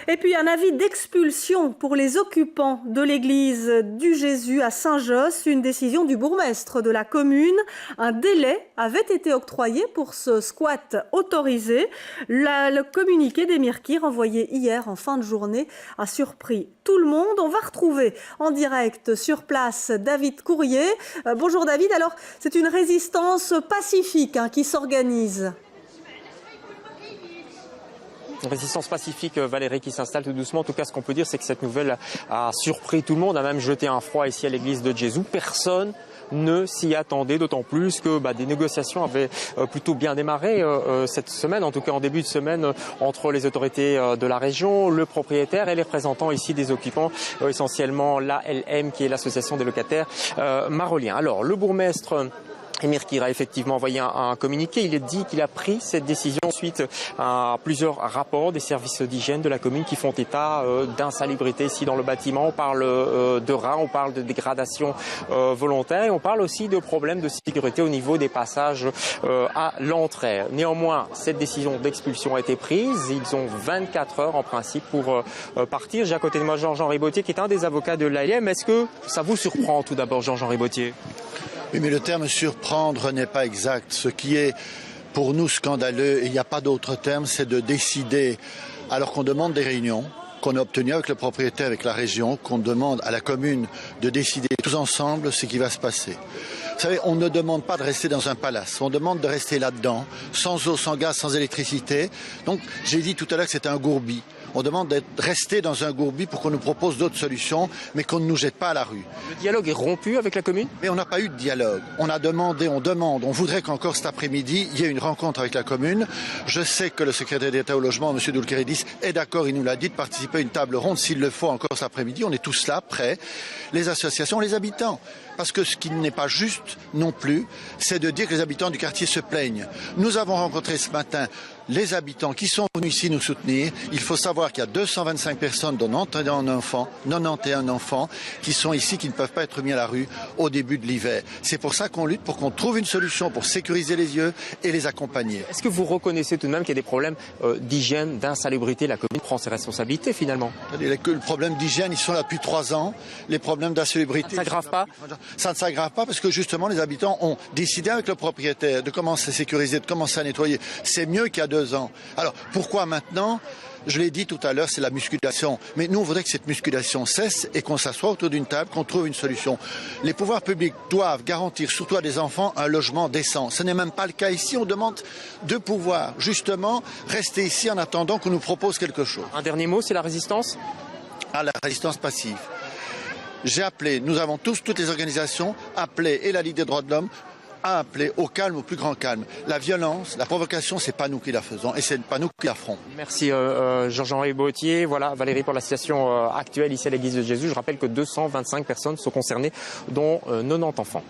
Et puis un avis d'expulsion pour les occupants de l'église du Jésus à Saint-Josse, une décision du bourgmestre de la commune. Un délai avait été octroyé pour ce squat autorisé. Le communiqué d'Émir Kir envoyé hier en fin de journée a surpris tout le monde. On va retrouver en direct sur place David Courrier. Bonjour David, alors c'est une résistance pacifique qui s'organise. Une résistance pacifique, Valérie, qui s'installe tout doucement. En tout cas, ce qu'on peut dire, c'est que cette nouvelle a surpris tout le monde, a même jeté un froid ici à l'église de Jésus. Personne ne s'y attendait, d'autant plus que des négociations avaient plutôt bien démarré cette semaine, en tout cas en début de semaine, entre les autorités de la région, le propriétaire et les représentants ici des occupants, essentiellement l'ALM, qui est l'association des locataires maroliens. Alors, le bourgmestre Émir Kir a effectivement envoyé un communiqué. Il est dit qu'il a pris cette décision suite à plusieurs rapports des services d'hygiène de la commune qui font état d'insalubrité ici dans le bâtiment. On parle de rats, on parle de dégradation volontaire et on parle aussi de problèmes de sécurité au niveau des passages à l'entrée. Néanmoins, cette décision d'expulsion a été prise. Ils ont 24 heures en principe pour partir. J'ai à côté de moi Jean-Jean Bautier qui est un des avocats de l'ALM. Est-ce que ça vous surprend tout d'abord, Jean-Jean Bautier ? Oui, mais le terme surprendre n'est pas exact. Ce qui est pour nous scandaleux, et il n'y a pas d'autre terme, c'est de décider, alors qu'on demande des réunions, qu'on a obtenues avec le propriétaire, avec la région, qu'on demande à la commune de décider tous ensemble ce qui va se passer. Vous savez, on ne demande pas de rester dans un palace, on demande de rester là-dedans, sans eau, sans gaz, sans électricité. Donc, j'ai dit tout à l'heure que c'était un gourbi. On demande d'être resté dans un gourbi pour qu'on nous propose d'autres solutions, mais qu'on ne nous jette pas à la rue. Le dialogue est rompu avec la commune ? Mais on n'a pas eu de dialogue. On a demandé, on demande, on voudrait qu'encore cet après-midi, il y ait une rencontre avec la commune. Je sais que le secrétaire d'État au logement, M. Doulkeridis, est d'accord, il nous l'a dit, de participer à une table ronde s'il le faut encore cet après-midi. On est tous là, prêts, les associations, les habitants. Parce que ce qui n'est pas juste non plus, c'est de dire que les habitants du quartier se plaignent. Nous avons rencontré ce matin les habitants qui sont venus ici nous soutenir. Il faut savoir qu'il y a 225 personnes, dont 91 enfants, qui sont ici, qui ne peuvent pas être mis à la rue au début de l'hiver. C'est pour ça qu'on lutte, pour qu'on trouve une solution pour sécuriser les lieux et les accompagner. Est-ce que vous reconnaissez tout de même qu'il y a des problèmes d'hygiène, d'insalubrité ? La commune prend ses responsabilités finalement. Le problème d'hygiène, ils sont là depuis 3 ans. Les problèmes d'insalubrité... Ça ne s'aggrave pas ? Ça ne s'aggrave pas parce que justement les habitants ont décidé avec le propriétaire de commencer à sécuriser, de commencer à nettoyer. C'est mieux qu'il y a 2 ans. Alors pourquoi maintenant ? Je l'ai dit tout à l'heure, c'est la musculation. Mais nous, on voudrait que cette musculation cesse et qu'on s'assoie autour d'une table, qu'on trouve une solution. Les pouvoirs publics doivent garantir, surtout à des enfants, un logement décent. Ce n'est même pas le cas ici. On demande de pouvoir, justement, rester ici en attendant qu'on nous propose quelque chose. Un dernier mot, c'est la résistance ? La résistance passive. J'ai appelé, nous avons toutes les organisations appelé, et la Ligue des droits de l'homme, à appeler au calme, au plus grand calme. La violence, la provocation, c'est pas nous qui la faisons et c'est pas nous qui la ferons. Merci Jean-Jean Bautier. Voilà Valérie pour la situation actuelle ici à l'église de Jésus. Je rappelle que 225 personnes sont concernées, dont 90 enfants.